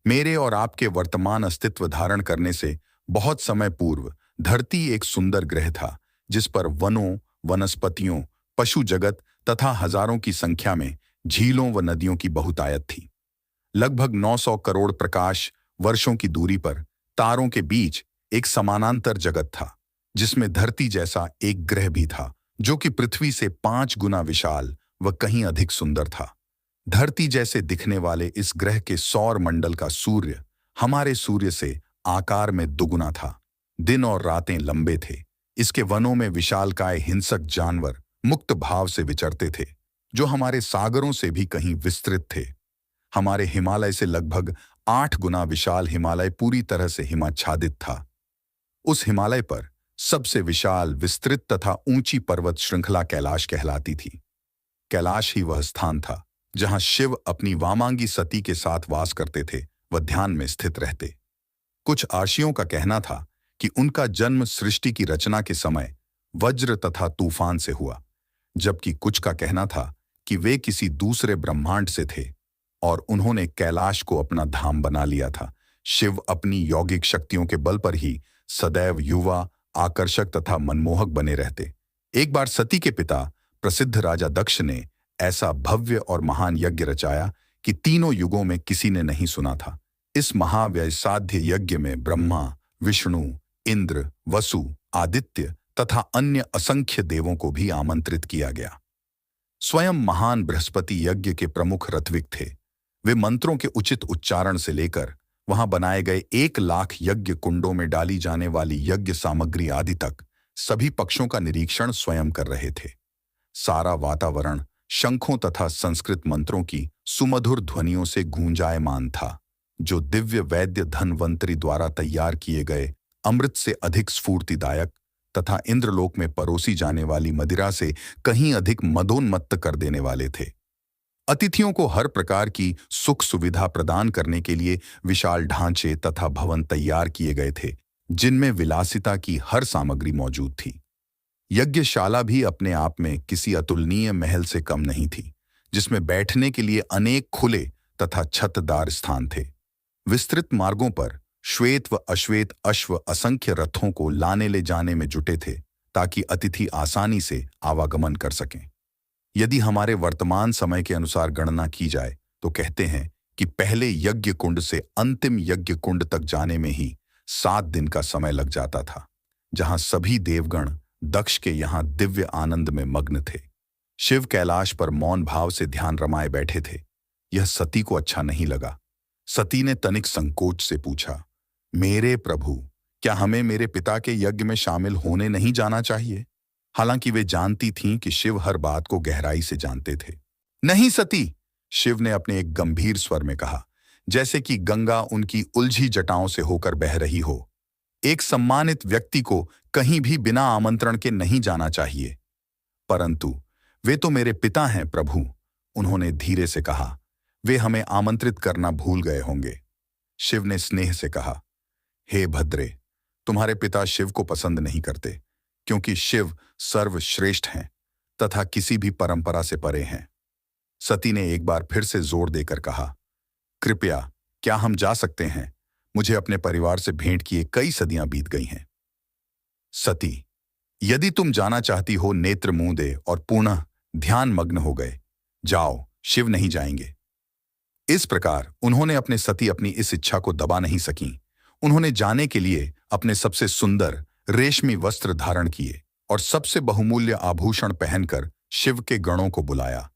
मेरे और आपके वर्तमान अस्तित्व धारण करने से बहुत समय पूर्व धरती एक सुंदर ग्रह था, जिस पर वनों, वनस्पतियों, पशु जगत तथा हजारों की संख्या में झीलों व नदियों की बहुतायत थी। लगभग 900 करोड़ प्रकाश वर्षों की दूरी पर तारों के बीच एक समानांतर जगत था, जिसमें धरती जैसा एक ग्रह भी था, जो कि पृथ्वी से 5 गुना विशाल व कहीं अधिक सुंदर था। धरती जैसे दिखने वाले इस ग्रह के सौर मंडल का सूर्य हमारे सूर्य से आकार में दुगुना था। दिन और रातें लंबे थे। इसके वनों में विशालकाय हिंसक जानवर मुक्त भाव से विचरते थे, जो हमारे सागरों से भी कहीं विस्तृत थे। हमारे हिमालय से लगभग 8 गुना विशाल हिमालय पूरी तरह से हिमाच्छादित था। उस हिमालय पर सबसे विशाल, विस्तृत तथा ऊंची पर्वत श्रृंखला कैलाश कहलाती थी। कैलाश ही वह स्थान था जहां शिव अपनी वामांगी सती के साथ वास करते थे व ध्यान में स्थित रहते। कुछ आर्षियों का कहना था कि उनका जन्म सृष्टि की रचना के समय वज्र तथा तूफान से हुआ, जबकि कुछ का कहना था कि वे किसी दूसरे ब्रह्मांड से थे और उन्होंने कैलाश को अपना धाम बना लिया था। शिव अपनी यौगिक शक्तियों के बल पर ही सदैव युवा, आकर्षक तथा मनमोहक बने रहते। एक बार सती के पिता प्रसिद्ध राजा दक्ष ने ऐसा भव्य और महान यज्ञ रचाया कि तीनों युगों में किसी ने नहीं सुना था। इस महाव्ययसाध्य यज्ञ में ब्रह्मा, विष्णु, इंद्र, वसु, आदित्य तथा अन्य असंख्य देवों को भी आमंत्रित किया गया। स्वयं महान बृहस्पति यज्ञ के प्रमुख रथविक थे। वे मंत्रों के उचित उच्चारण से लेकर वहां बनाए गए 1 लाख यज्ञ कुंडों में डाली जाने वाली यज्ञ सामग्री आदि तक सभी पक्षों का निरीक्षण स्वयं कर रहे थे। सारा वातावरण शंखों तथा संस्कृत मंत्रों की सुमधुर ध्वनियों से गूंजायमान था, जो दिव्य वैद्य धन्वंतरी द्वारा तैयार किए गए अमृत से अधिक स्फूर्तिदायक तथा इंद्रलोक में परोसी जाने वाली मदिरा से कहीं अधिक मदोन्मत्त कर देने वाले थे। अतिथियों को हर प्रकार की सुख सुविधा प्रदान करने के लिए विशाल ढांचे तथा भवन तैयार किए गए थे, जिनमें विलासिता की हर सामग्री मौजूद थी। यज्ञशाला भी अपने आप में किसी अतुलनीय महल से कम नहीं थी, जिसमें बैठने के लिए अनेक खुले तथा छतदार स्थान थे। विस्तृत मार्गों पर श्वेत व अश्वेत अश्व असंख्य रथों को लाने ले जाने में जुटे थे, ताकि अतिथि आसानी से आवागमन कर सकें। यदि हमारे वर्तमान समय के अनुसार गणना की जाए तो कहते हैं कि पहले यज्ञ कुंड से अंतिम यज्ञ कुंड तक जाने में ही 7 दिन का समय लग जाता था, जहां सभी देवगण दक्ष के यहां दिव्य आनंद में मग्न थे। शिव कैलाश पर मौन भाव से ध्यान रमाए बैठे थे। यह सती को अच्छा नहीं लगा। सती ने तनिक संकोच से पूछा, मेरे प्रभु, क्या हमें मेरे पिता के यज्ञ में शामिल होने नहीं जाना चाहिए? हालांकि वे जानती थीं कि शिव हर बात को गहराई से जानते थे। नहीं सती, शिव ने अपने एक गंभीर स्वर में कहा, जैसे कि गंगा उनकी उलझी जटाओं से होकर बह रही हो। एक सम्मानित व्यक्ति को कहीं भी बिना आमंत्रण के नहीं जाना चाहिए। परंतु वे तो मेरे पिता हैं प्रभु, उन्होंने धीरे से कहा। वे हमें आमंत्रित करना भूल गए होंगे। शिव ने स्नेह से कहा, हे भद्रे, तुम्हारे पिता शिव को पसंद नहीं करते, क्योंकि शिव सर्वश्रेष्ठ हैं तथा किसी भी परंपरा से परे हैं। सती ने एक बार फिर से जोर देकर कहा, कृपया, क्या हम जा सकते हैं? मुझे अपने परिवार से भेंट किए कई सदियां बीत गई हैं। सती, यदि तुम जाना चाहती हो, नेत्र मूंदे और पुनः ध्यान मग्न हो गए, जाओ, शिव नहीं जाएंगे। इस प्रकार उन्होंने अपनी इस इच्छा को दबा नहीं सकी। उन्होंने जाने के लिए अपने सबसे सुंदर रेशमी वस्त्र धारण किए और सबसे बहुमूल्य आभूषण पहनकर शिव के गणों को बुलाया,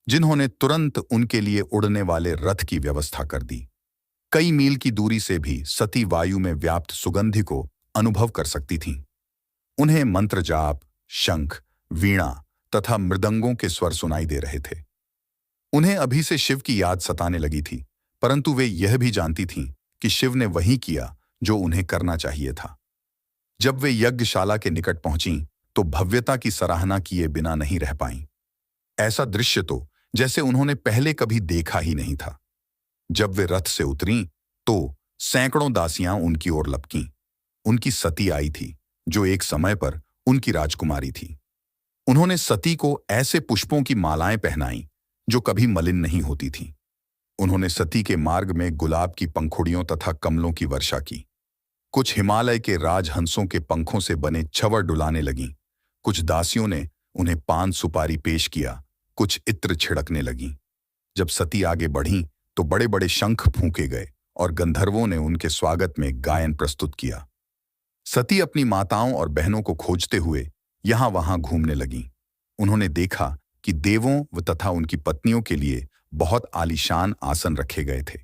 जिन्होंने तुरंत उनके लिए उड़ने वाले रथ की व्यवस्था कर दी। कई मील की दूरी से भी सती वायु में व्याप्त सुगंधि को अनुभव कर सकती थीं। उन्हें मंत्र जाप, शंख, वीणा तथा मृदंगों के स्वर सुनाई दे रहे थे। उन्हें अभी से शिव की याद सताने लगी थी, परंतु वे यह भी जानती थीं कि शिव ने वही किया जो उन्हें करना चाहिए था। जब वे यज्ञशाला के निकट पहुंचीं, तो भव्यता की सराहना किए बिना नहीं रह पाईं। ऐसा दृश्य तो जैसे उन्होंने पहले कभी देखा ही नहीं था। जब वे रथ से उतरीं, तो सैकड़ों दासियां उनकी ओर लपकीं। उनकी सती आई थी, जो एक समय पर उनकी राजकुमारी थी। उन्होंने सती को ऐसे पुष्पों की मालाएं पहनाईं जो कभी मलिन नहीं होती थीं। उन्होंने सती के मार्ग में गुलाब की पंखुड़ियों तथा कमलों की वर्षा की। कुछ हिमालय के राजहंसों के पंखों से बने छवर डुलाने लगीं। कुछ दासियों ने उन्हें पान सुपारी पेश किया, कुछ इत्र छिड़कने लगीं। जब सती आगे बढ़ीं तो बड़े बड़े शंख फूंके गए और गंधर्वों ने उनके स्वागत में गायन प्रस्तुत किया। सती अपनी माताओं और बहनों को खोजते हुए यहां वहां घूमने लगीं। उन्होंने देखा कि देवों व तथा उनकी पत्नियों के लिए बहुत आलीशान आसन रखे गए थे।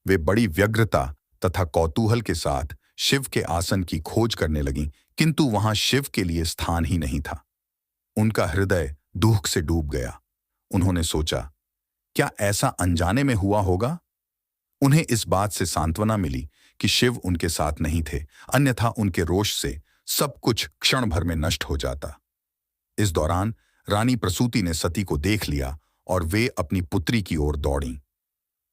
वे बड़ी व्यग्रता तथा कौतूहल के साथ शिव के आसन की खोज करने लगीं, किंतु वहां शिव के लिए स्थान ही नहीं था। उनका हृदय दुख से डूब गया। उन्होंने सोचा, क्या ऐसा अनजाने में हुआ होगा? उन्हें इस बात से सांत्वना मिली कि शिव उनके साथ नहीं थे, अन्यथा उनके रोष से सब कुछ क्षण भर में नष्ट हो जाता। इस दौरान रानी प्रसूति ने सती को देख लिया और वे अपनी पुत्री की ओर दौड़ीं।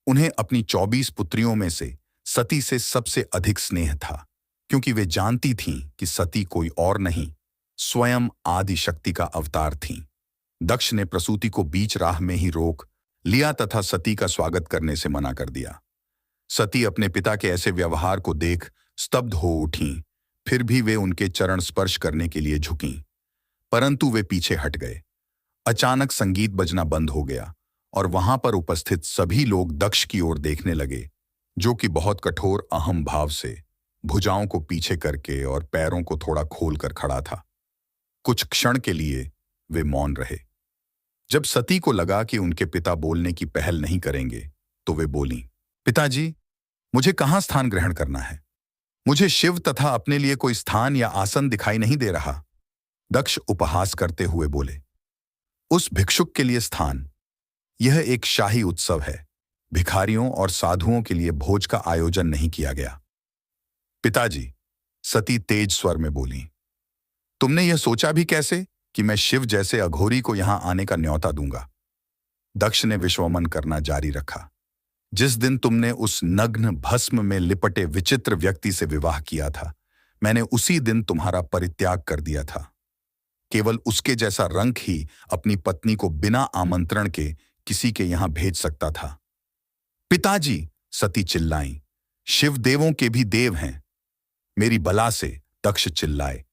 उन्हें अपनी 24 पुत्रियों में से सती से सबसे अधिक स्नेह था, क्योंकि वे जानती थीं कि सती कोई और नहीं, स्वयं आदि शक्ति का अवतार थीं। दक्ष ने प्रसूति को बीच राह में ही रोक लिया तथा सती का स्वागत करने से मना कर दिया। सती अपने पिता के ऐसे व्यवहार को देख स्तब्ध हो उठीं, फिर भी वे उनके चरण स्पर्श करने के लिए झुकीं, परंतु वे पीछे हट गए। अचानक संगीत बजना बंद हो गया और वहां पर उपस्थित सभी लोग दक्ष की ओर देखने लगे, जो कि बहुत कठोर अहम भाव से भुजाओं को पीछे करके और पैरों को थोड़ा खोलकर खड़ा था। कुछ क्षण के लिए वे मौन रहे। जब सती को लगा कि उनके पिता बोलने की पहल नहीं करेंगे, तो वे बोलीं, पिताजी, मुझे कहां स्थान ग्रहण करना है? मुझे शिव तथा अपने लिए कोई स्थान या आसन दिखाई नहीं दे रहा। दक्ष उपहास करते हुए बोले, उस भिक्षुक के लिए स्थान। यह एक शाही उत्सव है। भिखारियों और साधुओं के लिए भोज का आयोजन नहीं किया गया। पिताजी, सती तेज स्वर में बोली, तुमने यह सोचा भी कैसे कि मैं शिव जैसे अघोरी को यहां आने का न्योता दूंगा? दक्ष ने विश्वमन करना जारी रखा। जिस दिन तुमने उस नग्न भस्म में लिपटे विचित्र व्यक्ति से विवाह किया था, मैंने उसी दिन तुम्हारा परित्याग कर दिया था। केवल उसके जैसा रंक ही अपनी पत्नी को बिना आमंत्रण के किसी के यहां भेज सकता था। पिताजी, सती चिल्लाईं, शिव देवों के भी देव हैं। मेरी बला से, दक्ष चिल्लाए,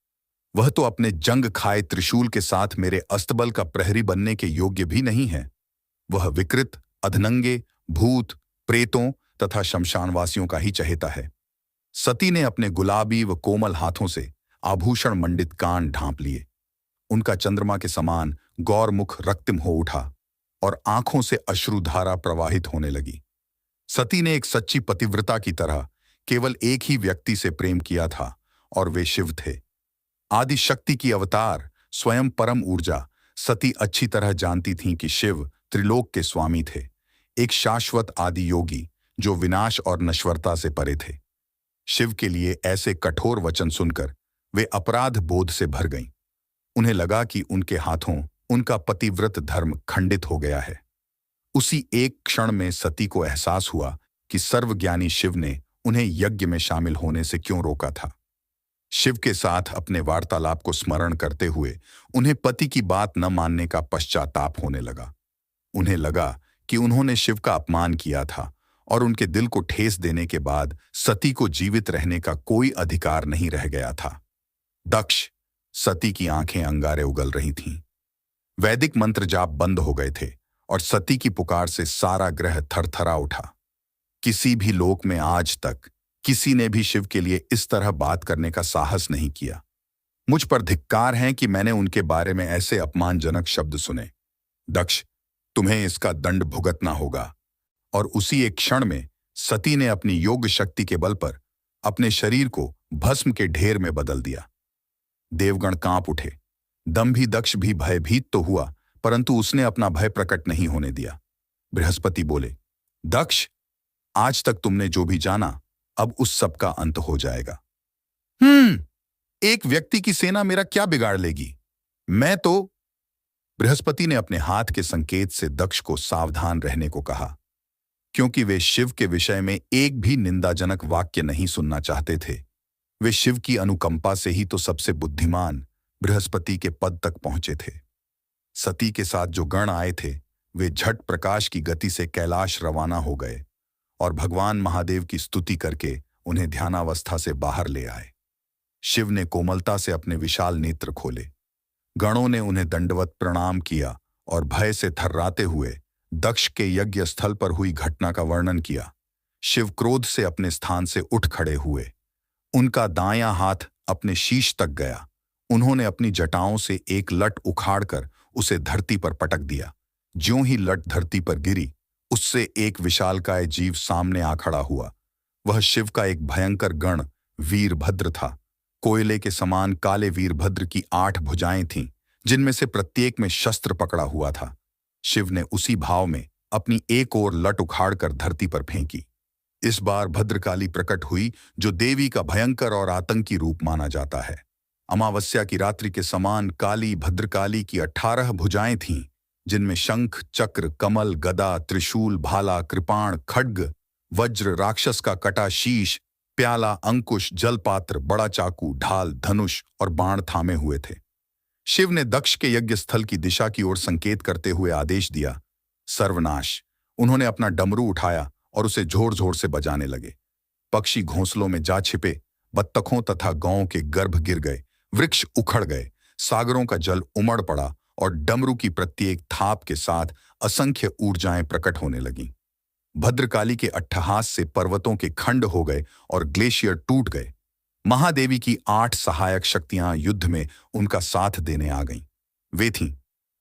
वह तो अपने जंग खाए त्रिशूल के साथ मेरे अस्तबल का प्रहरी बनने के योग्य भी नहीं है। वह विकृत, अधनंगे, भूत, प्रेतों तथा शमशानवासियों का ही चहेता है। सती ने अपने गुलाबी व कोमल हाथों से आभूषण मंडित कान ढांप लिए। उनका चंद्रमा के समान गौरमुख रक्तिम हो उठा और आंखों से अश्रुधारा प्रवाहित होने लगी। सती ने एक सच्ची पतिव्रता की तरह केवल एक ही व्यक्ति से प्रेम किया था, और वे शिव थे, आदि शक्ति की अवतार, स्वयं परम ऊर्जा। सती अच्छी तरह जानती थीं कि शिव त्रिलोक के स्वामी थे, एक शाश्वत आदि योगी जो विनाश और नश्वरता से परे थे। शिव के लिए ऐसे कठोर वचन सुनकर वे अपराध बोध से भर गईं। उन्हें लगा कि उनके हाथों उनका पतिव्रत धर्म खंडित हो गया है। उसी एक क्षण में सती को एहसास हुआ कि सर्वज्ञानी शिव ने उन्हें यज्ञ में शामिल होने से क्यों रोका था। शिव के साथ अपने वार्तालाप को स्मरण करते हुए उन्हें पति की बात न मानने का पश्चाताप होने लगा। उन्हें लगा कि उन्होंने शिव का अपमान किया था और उनके दिल को ठेस देने के बाद सती को जीवित रहने का कोई अधिकार नहीं रह गया था। दक्ष, सती की आंखें अंगारे उगल रही थीं। वैदिक मंत्र जाप बंद हो गए थे और सती की पुकार से सारा ग्रह थरथरा उठा। किसी भी लोक में आज तक किसी ने भी शिव के लिए इस तरह बात करने का साहस नहीं किया। मुझ पर धिक्कार है कि मैंने उनके बारे में ऐसे अपमानजनक शब्द सुने। दक्ष, तुम्हें इसका दंड भुगतना होगा। और उसी एक क्षण में सती ने अपनी योग शक्ति के बल पर अपने शरीर को भस्म के ढेर में बदल दिया। देवगण कांप उठे। दंभी दक्ष भी भयभीत तो हुआ, परंतु उसने अपना भय प्रकट नहीं होने दिया। बृहस्पति बोले, दक्ष, आज तक तुमने जो भी जाना, अब उस सब का अंत हो जाएगा। एक व्यक्ति की सेना मेरा क्या बिगाड़ लेगी? मैं तो। बृहस्पति ने अपने हाथ के संकेत से दक्ष को सावधान रहने को कहा, क्योंकि वे शिव के विषय में एक भी निंदाजनक वाक्य नहीं सुनना चाहते थे। वे शिव की अनुकंपा से ही तो सबसे बुद्धिमान बृहस्पति के पद तक पहुंचे थे। सती के साथ जो गण आए थे वे झट प्रकाश की गति से कैलाश रवाना हो गए और भगवान महादेव की स्तुति करके उन्हें ध्यानावस्था से बाहर ले आए। शिव ने कोमलता से अपने विशाल नेत्र खोले। गणों ने उन्हें दंडवत प्रणाम किया और भय से थर्राते हुए दक्ष के यज्ञ स्थल पर हुई घटना का वर्णन किया। शिव क्रोध से अपने स्थान से उठ खड़े हुए। उनका दायां हाथ अपने शीश तक गया। उन्होंने अपनी जटाओं से एक लट उखाड़कर उसे धरती पर पटक दिया। ज्यों ही लट धरती पर गिरी, उससे एक विशालकाय जीव सामने आ खड़ा हुआ। वह शिव का एक भयंकर गण वीरभद्र था। कोयले के समान काले वीरभद्र की 8 भुजाएं थीं, जिनमें से प्रत्येक में शस्त्र पकड़ा हुआ था। शिव ने उसी भाव में अपनी एक ओर लट उखाड़कर धरती पर फेंकी। इस बार भद्रकाली प्रकट हुई, जो देवी का भयंकर और आतंकी रूप माना जाता है। अमावस्या की रात्रि के समान काली भद्रकाली की 18 भुजाएं थीं, जिनमें शंख, चक्र, कमल, गदा, त्रिशूल, भाला, कृपाण, खड्ग, वज्र, राक्षस का कटा शीश, प्याला, अंकुश, जलपात्र, बड़ा चाकू, ढाल, धनुष और बाण थामे हुए थे। शिव ने दक्ष के यज्ञ स्थल की दिशा की ओर संकेत करते हुए आदेश दिया, सर्वनाश। उन्होंने अपना डमरू उठाया और उसे जोर जोर से बजाने लगे। पक्षी घोंसलों में जा छिपे, बत्तखों तथा गौं के गर्भ गिर गए, वृक्ष उखड़ गए, सागरों का जल उमड़ पड़ा और डमरू की प्रत्येक थाप के साथ असंख्य ऊर्जाएं प्रकट होने लगीं। भद्रकाली के अट्टहास से पर्वतों के खंड हो गए और ग्लेशियर टूट गए। महादेवी की 8 सहायक शक्तियां युद्ध में उनका साथ देने आ गईं। वे थीं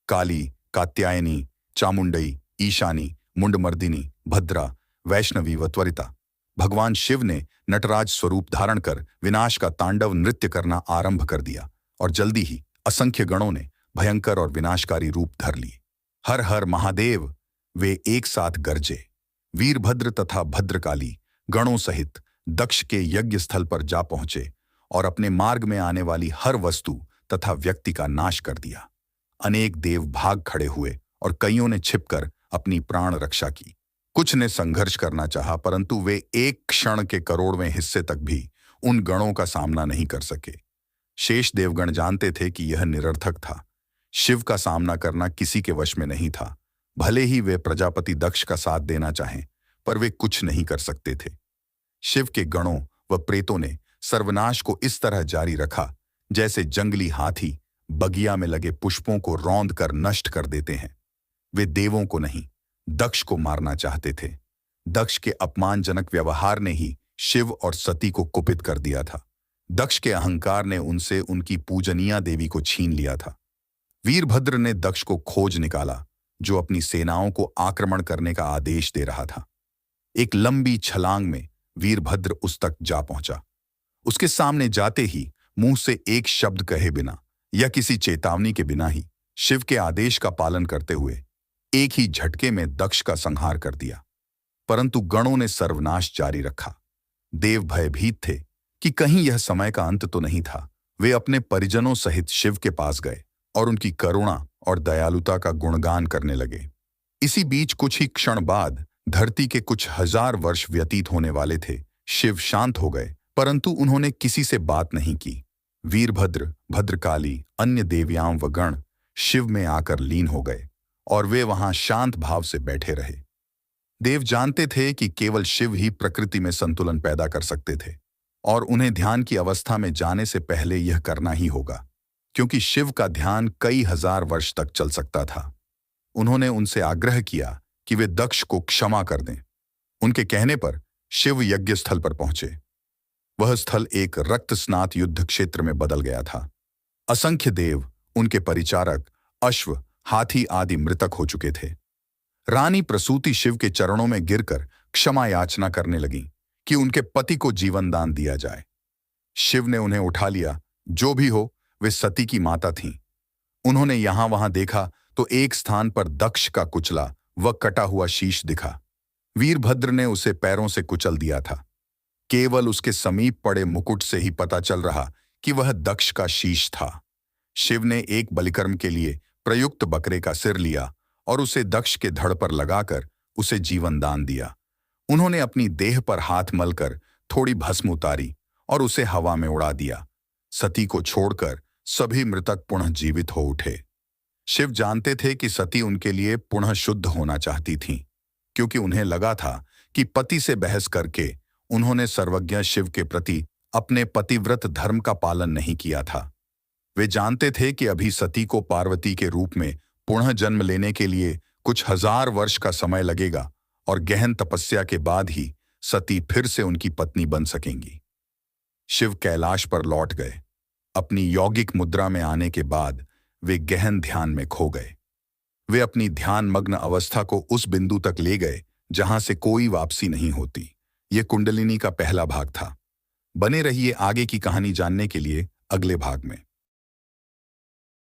काली, कात्यायनी, चामुंडई, ईशानी, मुंडमर्दिनी, भद्रा, वैष्णवी व त्वरिता। भगवान शिव ने नटराज स्वरूप धारण कर विनाश का तांडव नृत्य करना आरंभ कर दिया और जल्दी ही असंख्य गणों ने भयंकर और विनाशकारी रूप धर लिए। हर हर महादेव, वे एक साथ गरजे। वीरभद्र तथा भद्रकाली गणों सहित दक्ष के यज्ञ स्थल पर जा पहुंचे और अपने मार्ग में आने वाली हर वस्तु तथा व्यक्ति का नाश कर दिया। अनेक देव भाग खड़े हुए और कईयों ने छिपकर अपनी प्राण रक्षा की। कुछ ने संघर्ष करना चाहा, परंतु वे एक क्षण के करोड़वें हिस्से तक भी उन गणों का सामना नहीं कर सके। शेष देवगण जानते थे कि यह निरर्थक था। शिव का सामना करना किसी के वश में नहीं था। भले ही वे प्रजापति दक्ष का साथ देना चाहें, पर वे कुछ नहीं कर सकते थे। शिव के गणों व प्रेतों ने सर्वनाश को इस तरह जारी रखा, जैसे जंगली हाथी बगिया में लगे पुष्पों को रौंद कर नष्ट कर देते हैं। वे देवों को नहीं, दक्ष को मारना चाहते थे। दक्ष के अपमानजनक व्यवहार ने ही शिव और सती को कुपित कर दिया था। दक्ष के अहंकार ने उनसे उनकी पूजनीय देवी को छीन लिया था। वीरभद्र ने दक्ष को खोज निकाला, जो अपनी सेनाओं को आक्रमण करने का आदेश दे रहा था। एक लंबी छलांग में वीरभद्र उस तक जा पहुंचा। उसके सामने जाते ही मुंह से एक शब्द कहे बिना या किसी चेतावनी के बिना ही शिव के आदेश का पालन करते हुए एक ही झटके में दक्ष का संहार कर दिया। परंतु गणों ने सर्वनाश जारी रखा। देव भयभीत थे कि कहीं यह समय का अंत तो नहीं था। वे अपने परिजनों सहित शिव के पास गए और उनकी करुणा और दयालुता का गुणगान करने लगे। इसी बीच कुछ ही क्षण बाद धरती के कुछ 1000 वर्ष व्यतीत होने वाले थे। शिव शांत हो गए, परंतु उन्होंने किसी से बात नहीं की। वीरभद्र, भद्रकाली, अन्य देवियां व गण शिव में आकर लीन हो गए और वे वहां शांत भाव से बैठे रहे। देव जानते थे कि केवल शिव ही प्रकृति में संतुलन पैदा कर सकते थे और उन्हें ध्यान की अवस्था में जाने से पहले यह करना ही होगा, क्योंकि शिव का ध्यान कई 1000 वर्ष तक चल सकता था। उन्होंने उनसे आग्रह किया कि वे दक्ष को क्षमा कर दें। उनके कहने पर शिव यज्ञ स्थल पर पहुंचे। वह स्थल एक रक्त स्नात युद्ध क्षेत्र में बदल गया था। असंख्य देव, उनके परिचारक, अश्व, हाथी आदि मृतक हो चुके थे। रानी प्रसूति शिव के चरणों में गिरकर क्षमा याचना करने लगी कि उनके पति को जीवन दान दिया जाए। शिव ने उन्हें उठा लिया। जो भी हो, वे सती की माता थीं। उन्होंने यहां वहां देखा तो एक स्थान पर दक्ष का कुचला व कटा हुआ शीश दिखा। वीरभद्र ने उसे पैरों से कुचल दिया था। केवल उसके समीप पड़े मुकुट से ही पता चल रहा कि वह दक्ष का शीश था। शिव ने एक बलिकर्म के लिए प्रयुक्त बकरे का सिर लिया और उसे दक्ष के धड़ पर लगाकर उसे जीवन दान दिया। उन्होंने अपनी देह पर हाथ मलकर थोड़ी भस्म उतारी और उसे हवा में उड़ा दिया। सती को छोड़कर सभी मृतक पुनः जीवित हो उठे। शिव जानते थे कि सती उनके लिए पुनः शुद्ध होना चाहती थीं, क्योंकि उन्हें लगा था कि पति से बहस करके उन्होंने सर्वज्ञ शिव के प्रति अपने पतिव्रत धर्म का पालन नहीं किया था। वे जानते थे कि अभी सती को पार्वती के रूप में पुनः जन्म लेने के लिए कुछ हजार वर्ष का समय लगेगा और गहन तपस्या के बाद ही सती फिर से उनकी पत्नी बन सकेंगी। शिव कैलाश पर लौट गए। अपनी यौगिक मुद्रा में आने के बाद वे गहन ध्यान में खो गए। वे अपनी ध्यान मग्न अवस्था को उस बिंदु तक ले गए जहां से कोई वापसी नहीं होती। ये कुंडलिनी का पहला भाग था। बने रहिए आगे की कहानी जानने के लिए अगले भाग में।